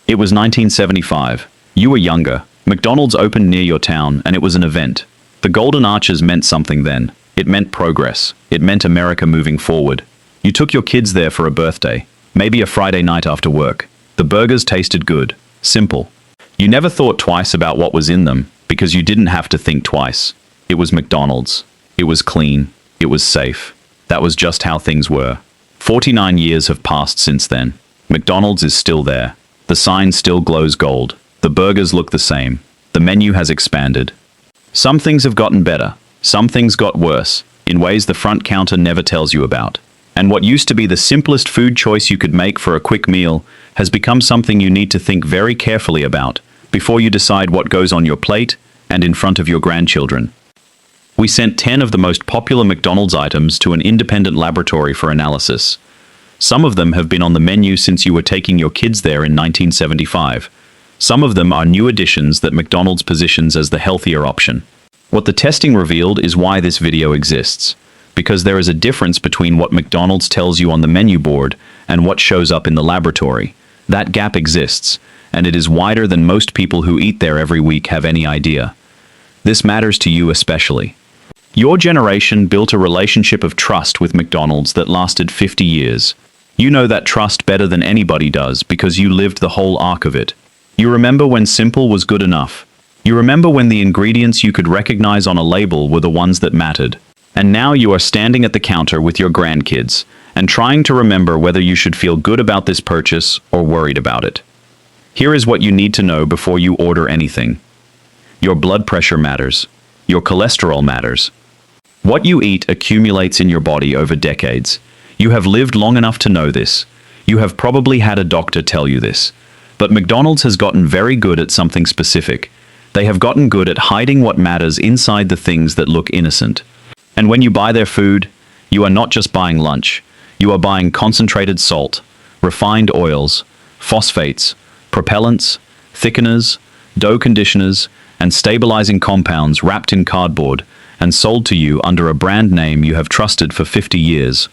It was 1975. You were younger. McDonald's opened near your town, and it was an event. The Golden Arches meant something then. It meant progress. It meant America moving forward. You took your kids there for a birthday, maybe a Friday night after work. The burgers tasted good. Simple. You never thought twice about what was in them, because you didn't have to think twice. It was McDonald's. It was clean. It was safe. That was just how things were. 49 years have passed since then. McDonald's is still there. The sign still glows gold. The burgers look the same. The menu has expanded. Some things have gotten better. Some things got worse, in ways the front counter never tells you about. And what used to be the simplest food choice you could make for a quick meal has become something you need to think very carefully about before you decide what goes on your plate and in front of your grandchildren. We sent 10 of the most popular McDonald's items to an independent laboratory for analysis. Some of them have been on the menu since you were taking your kids there in 1975. Some of them are new additions that McDonald's positions as the healthier option. What the testing revealed is why this video exists. Because there is a difference between what McDonald's tells you on the menu board and what shows up in the laboratory. That gap exists, and it is wider than most people who eat there every week have any idea. This matters to you especially. Your generation built a relationship of trust with McDonald's that lasted 50 years. You know that trust better than anybody does because you lived the whole arc of it. You remember when simple was good enough. You remember when the ingredients you could recognize on a label were the ones that mattered. And now you are standing at the counter with your grandkids and trying to remember whether you should feel good about this purchase or worried about it. Here is what you need to know before you order anything. Your blood pressure matters. Your cholesterol matters. What you eat accumulates in your body over decades. You have lived long enough to know this. You have probably had a doctor tell you this. But McDonald's has gotten very good at something specific. They have gotten good at hiding what matters inside the things that look innocent. And when you buy their food, you are not just buying lunch. You are buying concentrated salt, refined oils, phosphates, propellants, thickeners, dough conditioners, and stabilizing compounds wrapped in cardboard and sold to you under a brand name you have trusted for 50 years.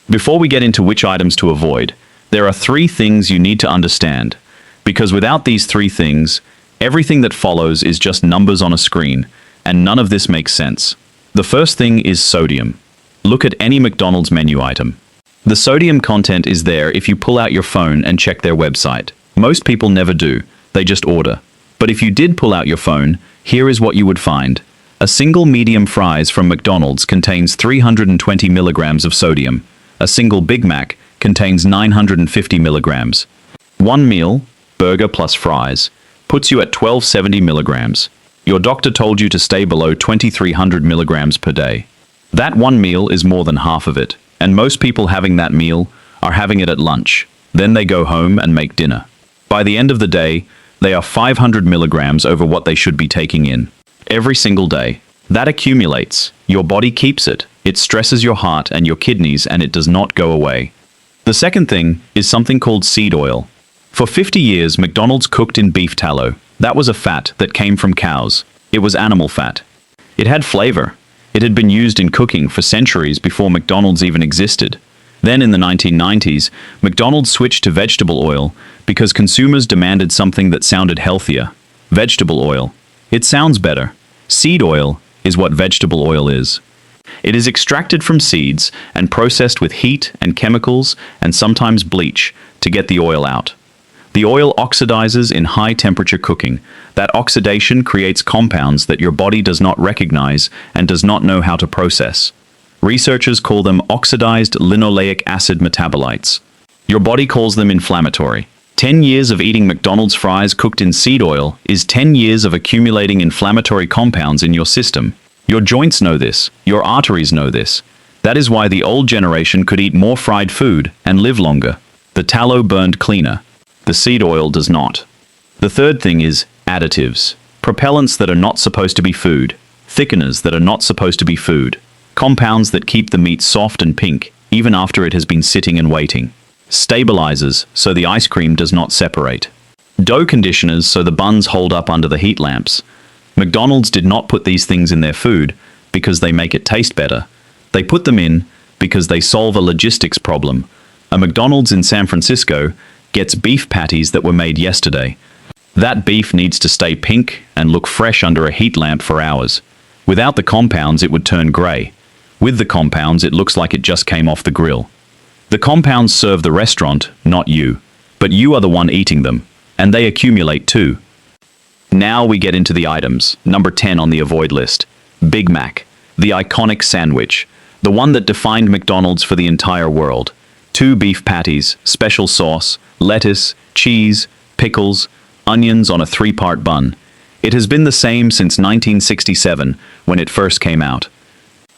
Before we get into which items to avoid, there are 3 things you need to understand, because without these 3 things, everything that follows is just numbers on a screen, and none of this makes sense. The first thing is sodium. Look at any McDonald's menu item. The sodium content is there if you pull out your phone and check their website. Most people never do, they just order. But if you did pull out your phone, here is what you would find. A single medium fries from McDonald's contains 320 milligrams of sodium. A single Big Mac contains 950 milligrams. One meal, burger plus fries, puts you at 1270 milligrams. Your doctor told you to stay below 2300 milligrams per day. That one meal is more than half of it, and most people having that meal are having it at lunch. Then they go home and make dinner. By the end of the day, they are 500 milligrams over what they should be taking in. Every single day. That accumulates. Your body keeps it. It stresses your heart and your kidneys, and it does not go away. The second thing is something called seed oil. For 50 years, McDonald's cooked in beef tallow. That was a fat that came from cows. It was animal fat. It had flavor. It had been used in cooking for centuries before McDonald's even existed. Then in the 1990s, McDonald's switched to vegetable oil because consumers demanded something that sounded healthier. Vegetable oil. It sounds better. Seed oil is what vegetable oil is. It is extracted from seeds and processed with heat and chemicals and sometimes bleach to get the oil out. The oil oxidizes in high-temperature cooking. That oxidation creates compounds that your body does not recognize and does not know how to process. Researchers call them oxidized linoleic acid metabolites. Your body calls them inflammatory. 10 years of eating McDonald's fries cooked in seed oil is 10 years of accumulating inflammatory compounds in your system. Your joints know this. Your arteries know this. That is why the old generation could eat more fried food and live longer. The tallow burned cleaner. The seed oil does not. The third thing is additives. Propellants that are not supposed to be food. Thickeners that are not supposed to be food. Compounds that keep the meat soft and pink, even after it has been sitting and waiting. Stabilizers, so the ice cream does not separate. Dough conditioners, so the buns hold up under the heat lamps. McDonald's did not put these things in their food because they make it taste better. They put them in because they solve a logistics problem. A McDonald's in San Francisco gets beef patties that were made yesterday. That beef needs to stay pink and look fresh under a heat lamp for hours. Without the compounds, it would turn grey. With the compounds, it looks like it just came off the grill. The compounds serve the restaurant, not you. But you are the one eating them, and they accumulate too. Now we get into the items. Number 10 on the avoid list. Big Mac. The iconic sandwich. The one that defined McDonald's for the entire world. 2 beef patties, special sauce, lettuce, cheese, pickles, onions on a 3-part bun. It has been the same since 1967, when it first came out.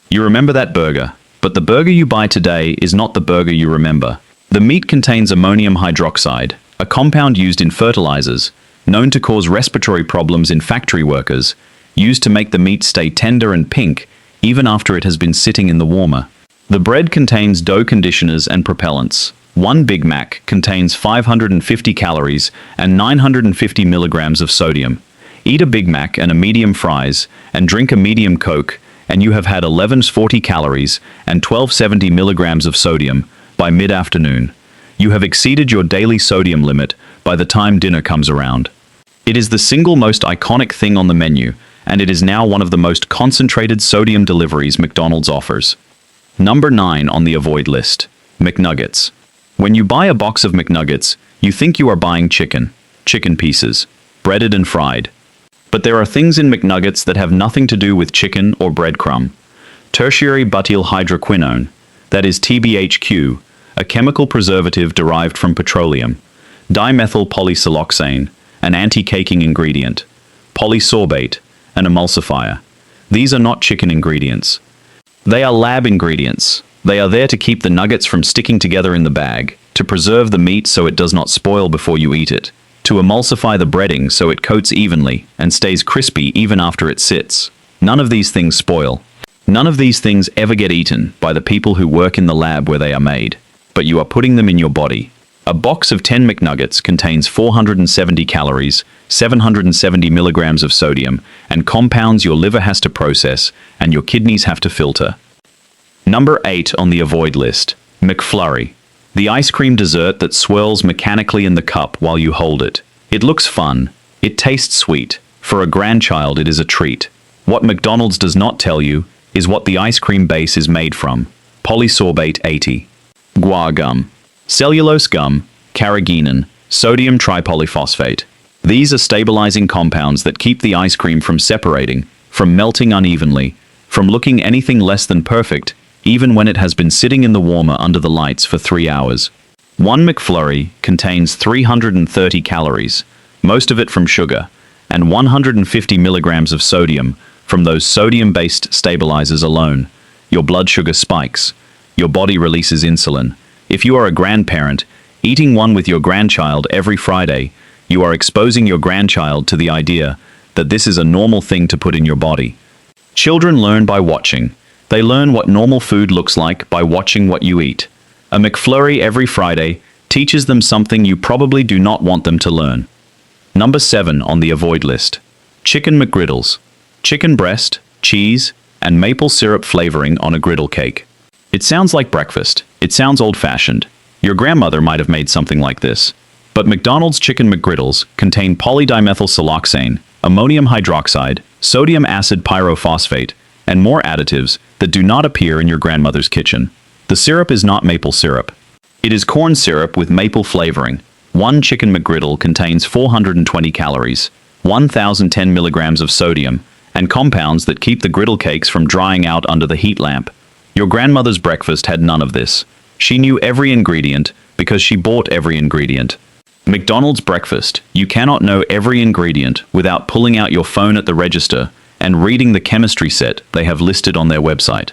You remember that burger, but the burger you buy today is not the burger you remember. The meat contains ammonium hydroxide, a compound used in fertilizers, known to cause respiratory problems in factory workers, used to make the meat stay tender and pink, even after it has been sitting in the warmer. The bread contains dough conditioners and propellants. 1 Big Mac contains 550 calories and 950 milligrams of sodium. Eat a Big Mac and a medium fries, and drink a medium Coke, and you have had 1140 calories and 1270 milligrams of sodium by mid-afternoon. You have exceeded your daily sodium limit by the time dinner comes around. It is the single most iconic thing on the menu, and it is now one of the most concentrated sodium deliveries McDonald's offers. Number 9 on the avoid list. McNuggets. When you buy a box of McNuggets, you think you are buying chicken pieces, breaded and fried. But there are things in McNuggets that have nothing to do with chicken or breadcrumb. Tertiary butyl hydroquinone, that is TBHQ, a chemical preservative derived from petroleum. Dimethylpolydimethylsiloxane, an anti-caking ingredient. Polysorbate, an emulsifier. These are not chicken ingredients. They are lab ingredients. They are there to keep the nuggets from sticking together in the bag, to preserve the meat so it does not spoil before you eat it, to emulsify the breading so it coats evenly and stays crispy even after it sits. None of these things spoil. None of these things ever get eaten by the people who work in the lab where they are made, but you are putting them in your body. A box of 10 McNuggets contains 470 calories, 770 milligrams of sodium, and compounds your liver has to process and your kidneys have to filter. Number 8 on the avoid list. McFlurry. The ice cream dessert that swirls mechanically in the cup while you hold it. It looks fun. It tastes sweet. For a grandchild, it is a treat. What McDonald's does not tell you is what the ice cream base is made from. Polysorbate 80. Guar gum. Cellulose gum, carrageenan, sodium tripolyphosphate. These are stabilizing compounds that keep the ice cream from separating, from melting unevenly, from looking anything less than perfect, even when it has been sitting in the warmer under the lights for 3 hours. 1 McFlurry contains 330 calories, most of it from sugar, and 150 milligrams of sodium from those sodium-based stabilizers alone. Your blood sugar spikes. Your body releases insulin. If you are a grandparent, eating one with your grandchild every Friday, you are exposing your grandchild to the idea that this is a normal thing to put in your body. Children learn by watching. They learn what normal food looks like by watching what you eat. A McFlurry every Friday teaches them something you probably do not want them to learn. Number 7 on the avoid list. Chicken McGriddles. Chicken breast, cheese, and maple syrup flavoring on a griddle cake. It sounds like breakfast. It sounds old-fashioned. Your grandmother might have made something like this. But McDonald's Chicken McGriddles contain polydimethylsiloxane, ammonium hydroxide, sodium acid pyrophosphate, and more additives that do not appear in your grandmother's kitchen. The syrup is not maple syrup. It is corn syrup with maple flavoring. 1 Chicken McGriddle contains 420 calories, 1,010 milligrams of sodium, and compounds that keep the griddle cakes from drying out under the heat lamp. Your grandmother's breakfast had none of this. She knew every ingredient because she bought every ingredient. McDonald's breakfast, you cannot know every ingredient without pulling out your phone at the register and reading the chemistry set they have listed on their website.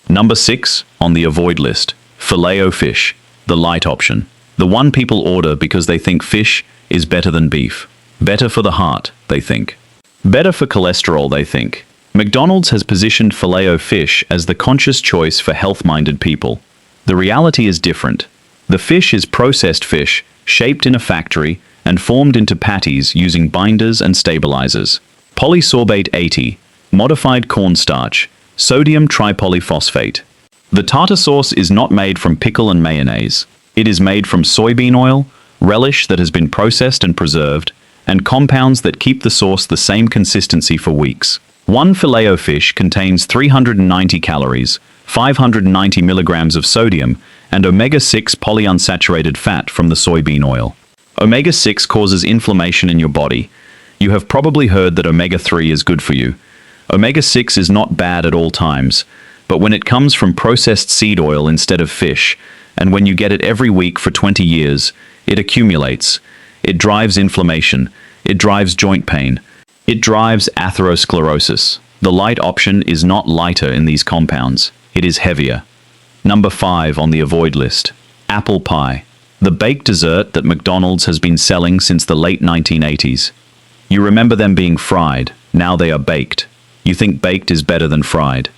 Number 6 on the avoid list. Filet-O-Fish, the light option. The one people order because they think fish is better than beef. Better for the heart, they think. Better for cholesterol, they think. McDonald's has positioned Filet-O-Fish as the conscious choice for health-minded people. The reality is different. The fish is processed fish, shaped in a factory, and formed into patties using binders and stabilizers. Polysorbate 80, modified cornstarch, sodium tripolyphosphate. The tartar sauce is not made from pickle and mayonnaise. It is made from soybean oil, relish that has been processed and preserved, and compounds that keep the sauce the same consistency for weeks. One Filet-O-Fish contains 390 calories, 590 milligrams of sodium, and omega-6 polyunsaturated fat from the soybean oil. Omega-6 causes inflammation in your body. You have probably heard that omega-3 is good for you. Omega-6 is not bad at all times, but when it comes from processed seed oil instead of fish, and when you get it every week for 20 years, it accumulates. It drives inflammation. It drives joint pain. It drives atherosclerosis. The light option is not lighter in these compounds. It is heavier. Number 5 on the avoid list. Apple pie. The baked dessert that McDonald's has been selling since the late 1980s. You remember them being fried. Now they are baked. You think baked is better than fried.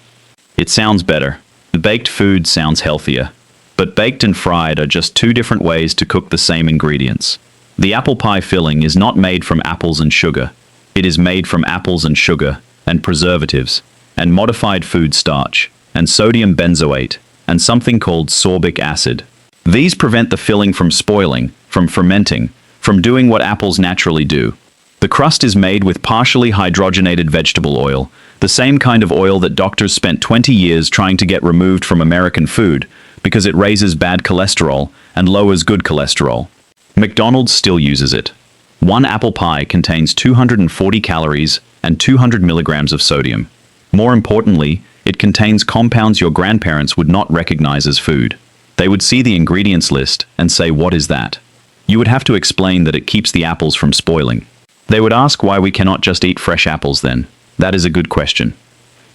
It sounds better. Baked food sounds healthier. But baked and fried are just two different ways to cook the same ingredients. The apple pie filling is not made from apples and sugar. It is made from apples and sugar, and preservatives, and modified food starch, and sodium benzoate, and something called sorbic acid. These prevent the filling from spoiling, from fermenting, from doing what apples naturally do. The crust is made with partially hydrogenated vegetable oil, the same kind of oil that doctors spent 20 years trying to get removed from American food because it raises bad cholesterol and lowers good cholesterol. McDonald's still uses it. One apple pie contains 240 calories and 200 milligrams of sodium. More importantly, it contains compounds your grandparents would not recognize as food. They would see the ingredients list and say, "What is that?" You would have to explain that it keeps the apples from spoiling. They would ask why we cannot just eat fresh apples then. That is a good question.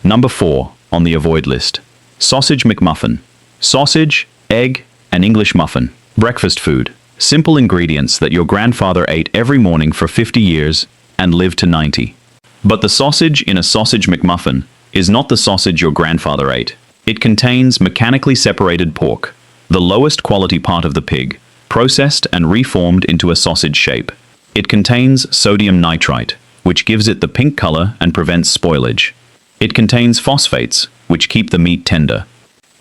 Number 4 on the avoid list. Sausage McMuffin. Sausage, egg, and English muffin. Breakfast food. Simple ingredients that your grandfather ate every morning for 50 years and lived to 90. But the sausage in a sausage McMuffin is not the sausage your grandfather ate. It contains mechanically separated pork, the lowest quality part of the pig, processed and reformed into a sausage shape. It contains sodium nitrite, which gives it the pink color and prevents spoilage. It contains phosphates, which keep the meat tender.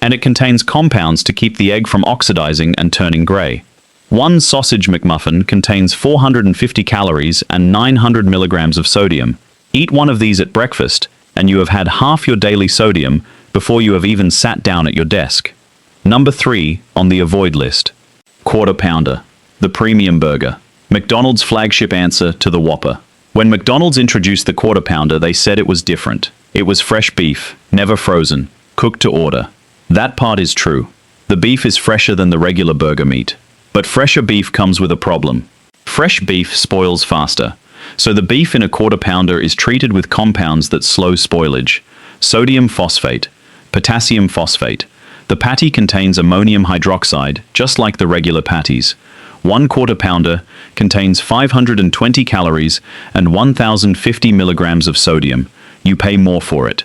And it contains compounds to keep the egg from oxidizing and turning gray. One sausage McMuffin contains 450 calories and 900 milligrams of sodium. Eat one of these at breakfast, and you have had half your daily sodium before you have even sat down at your desk. Number 3 on the avoid list. Quarter pounder. The premium burger. McDonald's flagship answer to the Whopper. When McDonald's introduced the quarter pounder, they said it was different. It was fresh beef, never frozen, cooked to order. That part is true. The beef is fresher than the regular burger meat. But fresher beef comes with a problem. Fresh beef spoils faster. So the beef in a quarter pounder is treated with compounds that slow spoilage. Sodium phosphate, potassium phosphate. The patty contains ammonium hydroxide, just like the regular patties. One quarter pounder contains 520 calories and 1,050 milligrams of sodium. You pay more for it.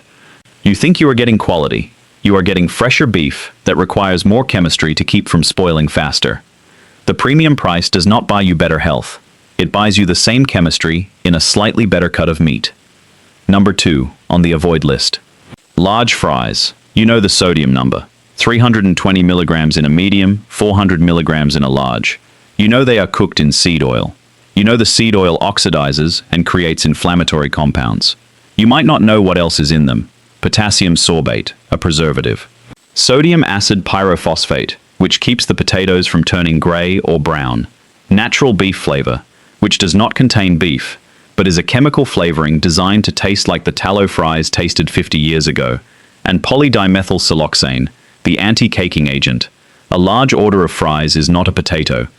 You think you are getting quality. You are getting fresher beef that requires more chemistry to keep from spoiling faster. The premium price does not buy you better health. It buys you the same chemistry in a slightly better cut of meat. Number 2 on the avoid list. Large fries. You know the sodium number. 320 milligrams in a medium, 400 milligrams in a large. You know they are cooked in seed oil. You know the seed oil oxidizes and creates inflammatory compounds. You might not know what else is in them. Potassium sorbate, a preservative. Sodium acid pyrophosphate, which keeps the potatoes from turning gray or brown. Natural beef flavor, which does not contain beef, but is a chemical flavoring designed to taste like the tallow fries tasted 50 years ago. And polydimethylsiloxane, the anti-caking agent. A large order of fries is not a potato.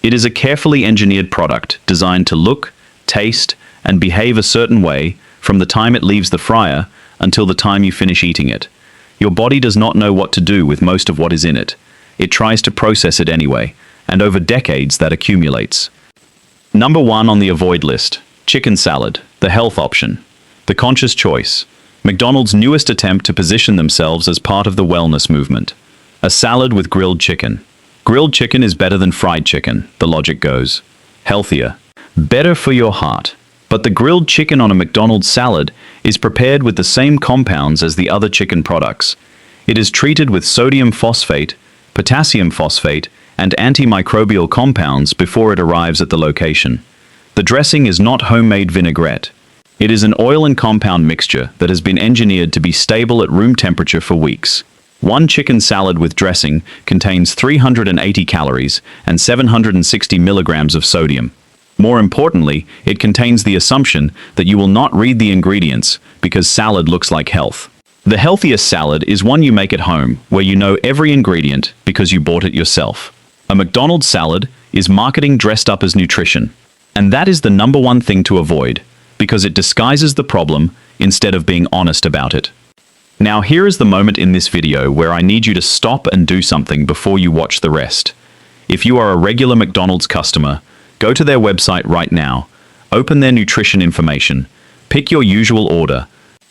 It is a carefully engineered product designed to look, taste, and behave a certain way from the time it leaves the fryer until the time you finish eating it. Your body does not know what to do with most of what is in it. It tries to process it anyway, and over decades that accumulates. Number 1 on the avoid list. Chicken salad, the health option. The conscious choice. McDonald's newest attempt to position themselves as part of the wellness movement. A salad with grilled chicken. Grilled chicken is better than fried chicken, the logic goes. Healthier. Better for your heart. But the grilled chicken on a McDonald's salad is prepared with the same compounds as the other chicken products. It is treated with sodium phosphate, potassium phosphate, and antimicrobial compounds before it arrives at the location. The dressing is not homemade vinaigrette. It is an oil and compound mixture that has been engineered to be stable at room temperature for weeks. One chicken salad with dressing contains 380 calories and 760 milligrams of sodium. More importantly, it contains the assumption that you will not read the ingredients because salad looks like health. The healthiest salad is one you make at home, where you know every ingredient because you bought it yourself. A McDonald's salad is marketing dressed up as nutrition. And that is the number one thing to avoid, because it disguises the problem instead of being honest about it. Now here is the moment in this video where I need you to stop and do something before you watch the rest. If you are a regular McDonald's customer, go to their website right now, open their nutrition information, pick your usual order,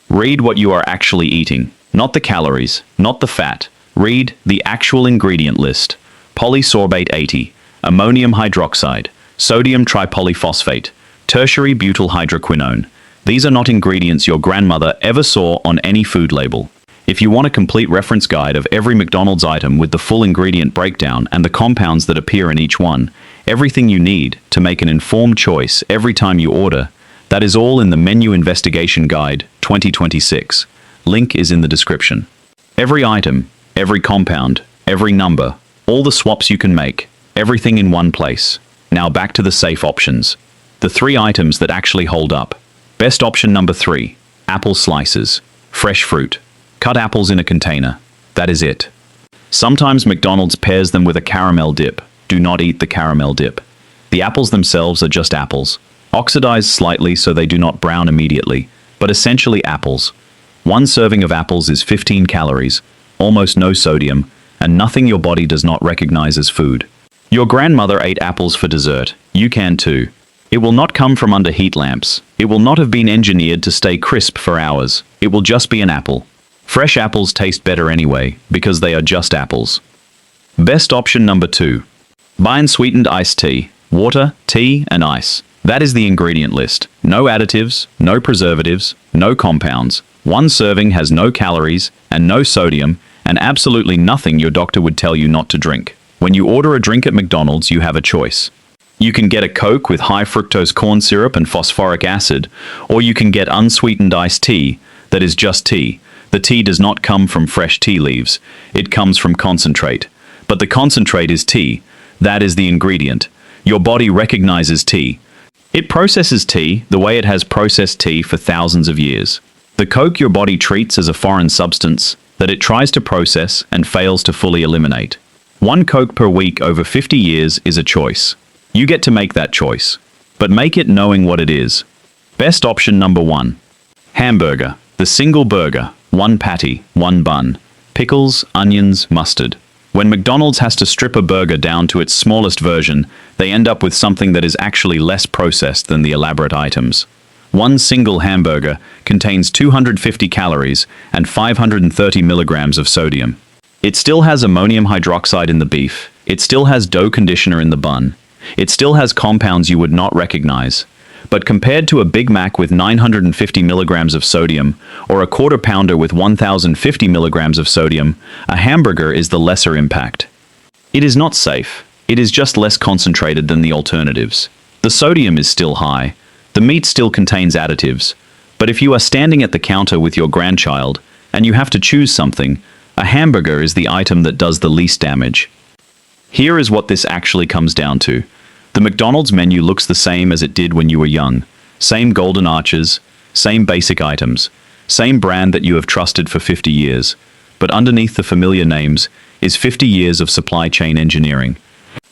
read what you are actually eating, not the calories, not the fat, read the actual ingredient list. Polysorbate 80, ammonium hydroxide, sodium tripolyphosphate, tertiary butyl hydroquinone. These are not ingredients your grandmother ever saw on any food label. If you want a complete reference guide of every McDonald's item with the full ingredient breakdown and the compounds that appear in each one, everything you need to make an informed choice every time you order, that is all in the Menu Investigation Guide 2026. Link is in the description. Every item, every compound, every number, all the swaps you can make, everything in one place. Now back to the safe options. The 3 items that actually hold up. Best option number 3, apple slices, fresh fruit. Cut apples in a container. That is it. Sometimes McDonald's pairs them with a caramel dip. Do not eat the caramel dip. The apples themselves are just apples, oxidized slightly so they do not brown immediately, but essentially apples. One serving of apples is 15 calories, almost no sodium, and nothing your body does not recognize as food. Your grandmother ate apples for dessert. You can too. It will not come from under heat lamps. It will not have been engineered to stay crisp for hours. It will just be an apple. Fresh apples taste better anyway, because they are just apples. Best option number 2. Buy unsweetened iced tea. Water, tea, and ice. That is the ingredient list. No additives, no preservatives, no compounds. One serving has no calories and no sodium, and absolutely nothing your doctor would tell you not to drink. When you order a drink at McDonald's, you have a choice. You can get a Coke with high fructose corn syrup and phosphoric acid, or you can get unsweetened iced tea that is just tea. The tea does not come from fresh tea leaves. It comes from concentrate. But the concentrate is tea. That is the ingredient. Your body recognizes tea. It processes tea the way it has processed tea for thousands of years. The Coke your body treats as a foreign substance that it tries to process and fails to fully eliminate. One Coke per week over 50 years is a choice. You get to make that choice, but make it knowing what it is. Best option number 1. Hamburger. The single burger. 1 patty, 1 bun. Pickles, onions, mustard. When McDonald's has to strip a burger down to its smallest version, they end up with something that is actually less processed than the elaborate items. One single hamburger contains 250 calories and 530 milligrams of sodium. It still has ammonium hydroxide in the beef. It still has dough conditioner in the bun. It still has compounds you would not recognize. But compared to a Big Mac with 950 milligrams of sodium, or a quarter pounder with 1050 milligrams of sodium, a hamburger is the lesser impact. It is not safe. It is just less concentrated than the alternatives. The sodium is still high. The meat still contains additives. But if you are standing at the counter with your grandchild, and you have to choose something, a hamburger is the item that does the least damage. Here is what this actually comes down to. The McDonald's menu looks the same as it did when you were young. Same golden arches, same basic items, same brand that you have trusted for 50 years. But underneath the familiar names is 50 years of supply chain engineering.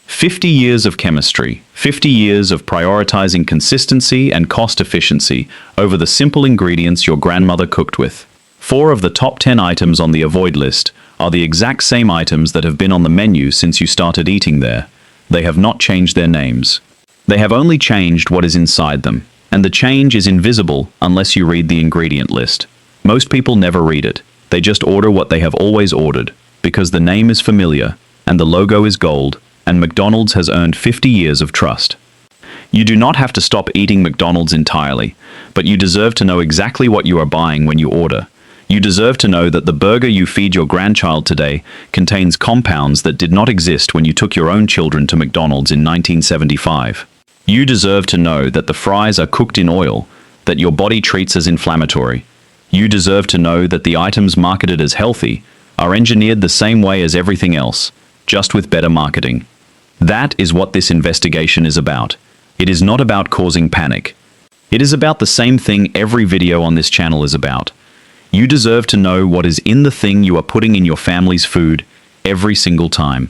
50 years of chemistry, 50 years of prioritizing consistency and cost efficiency over the simple ingredients your grandmother cooked with. 4 of the top 10 items on the avoid list are the exact same items that have been on the menu since you started eating there. They have not changed their names. They have only changed what is inside them, and the change is invisible unless you read the ingredient list. Most people never read it. They just order what they have always ordered, because the name is familiar, and the logo is gold, and McDonald's has earned 50 years of trust. You do not have to stop eating McDonald's entirely, but you deserve to know exactly what you are buying when you order. You deserve to know that the burger you feed your grandchild today contains compounds that did not exist when you took your own children to McDonald's in 1975. You deserve to know that the fries are cooked in oil that your body treats as inflammatory. You deserve to know that the items marketed as healthy are engineered the same way as everything else, just with better marketing. That is what this investigation is about. It is not about causing panic. It is about the same thing every video on this channel is about. You deserve to know what is in the thing you are putting in your family's food every single time.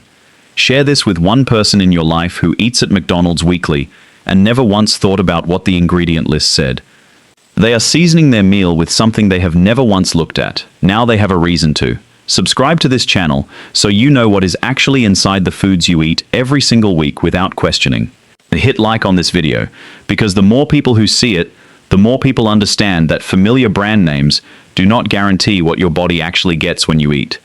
Share this with one person in your life who eats at McDonald's weekly and never once thought about what the ingredient list said. They are seasoning their meal with something they have never once looked at. Now they have a reason to. Subscribe to this channel so you know what is actually inside the foods you eat every single week without questioning. Hit like on this video, because the more people who see it, the more people understand that familiar brand names do not guarantee what your body actually gets when you eat.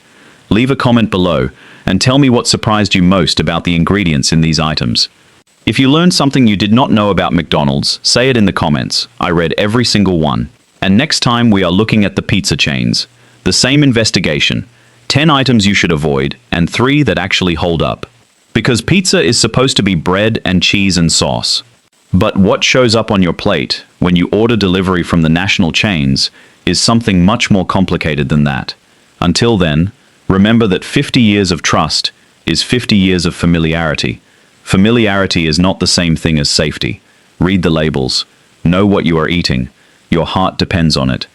Leave a comment below and tell me what surprised you most about the ingredients in these items. If you learned something you did not know about McDonald's, say it in the comments. I read every single one. And next time we are looking at the pizza chains. The same investigation. 10 items you should avoid, and 3 that actually hold up. Because pizza is supposed to be bread and cheese and sauce. But what shows up on your plate when you order delivery from the national chains is something much more complicated than that. Until then, remember that 50 years of trust is 50 years of familiarity. Familiarity is not the same thing as safety. Read the labels. Know what you are eating. Your heart depends on it.